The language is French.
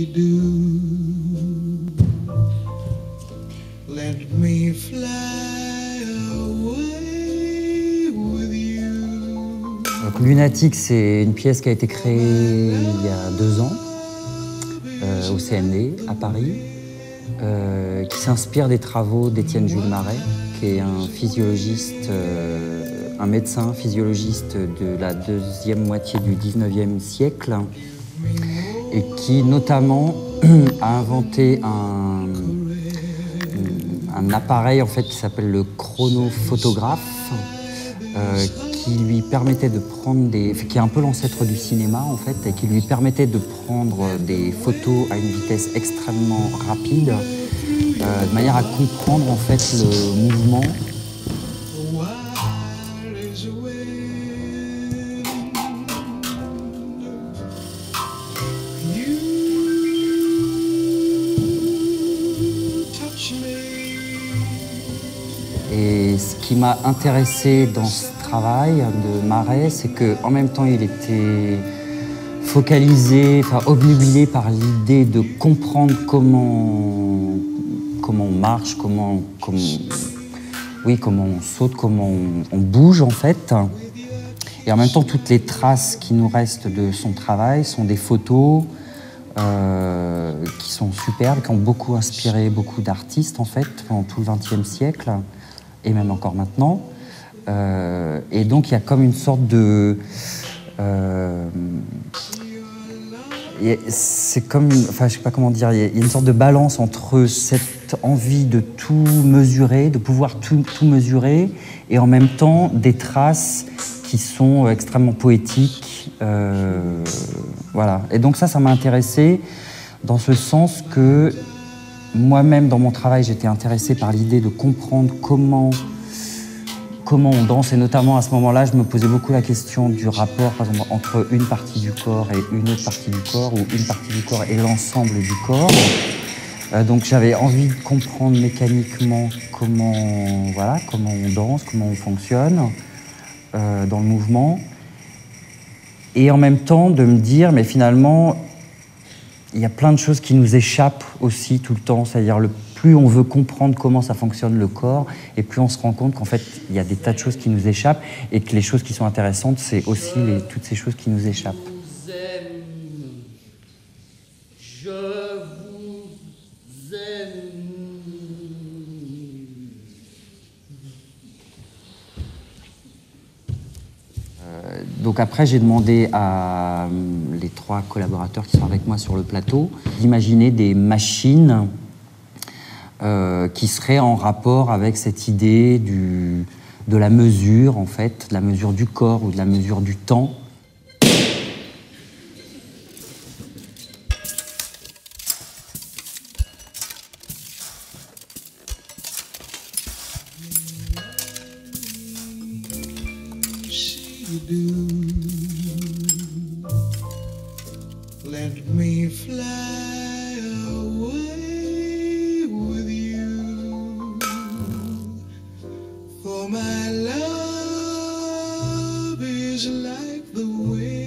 you do. Let me fly away with you. Donc, Lunatique, c'est une pièce qui a été créée il y a 2 ans au CND à Paris, qui s'inspire des travaux d'Étienne Jules Marais, qui est un physiologiste, un médecin physiologiste de la deuxième moitié du 19e siècle et qui notamment a inventé un appareil en fait, qui s'appelle le chronophotographe, qui lui permettait de prendre qui est un peu l'ancêtre du cinéma en fait, et qui lui permettait de prendre des photos à une vitesse extrêmement rapide, de manière à comprendre en fait le mouvement. Et ce qui m'a intéressé dans ce travail de Marais, c'est qu'en même temps, il était focalisé, obnubilé par l'idée de comprendre comment on marche, comment on saute, comment on bouge en fait. Et en même temps, toutes les traces qui nous restent de son travail sont des photos qui sont superbes, qui ont beaucoup inspiré beaucoup d'artistes en fait, pendant tout le XXe siècle. Et même encore maintenant. Et donc il y a comme une sorte de... c'est comme... Enfin, je sais pas comment dire. Il y a une sorte de balance entre cette envie de tout mesurer, de pouvoir tout mesurer, et en même temps des traces qui sont extrêmement poétiques. Voilà. Et donc ça m'a intéressé dans ce sens que moi-même, dans mon travail, j'étais intéressé par l'idée de comprendre comment on danse. Et notamment, à ce moment-là, je me posais beaucoup la question du rapport, par exemple, entre une partie du corps et une autre partie du corps, ou une partie du corps et l'ensemble du corps. Donc j'avais envie de comprendre mécaniquement comment on danse, comment on fonctionne dans le mouvement. Et en même temps, de me dire, mais finalement, il y a plein de choses qui nous échappent aussi tout le temps. C'est-à-dire, plus on veut comprendre comment ça fonctionne le corps, et plus on se rend compte qu'en fait, il y a des tas de choses qui nous échappent, et que les choses qui sont intéressantes, c'est aussi toutes ces choses qui nous échappent. Je vous aime. Donc après, j'ai demandé à les 3 collaborateurs qui sont avec moi sur le plateau d'imaginer des machines qui seraient en rapport avec cette idée de la mesure, en fait, de la mesure du corps ou de la mesure du temps. Let me fly away with you, for my love is like the wind.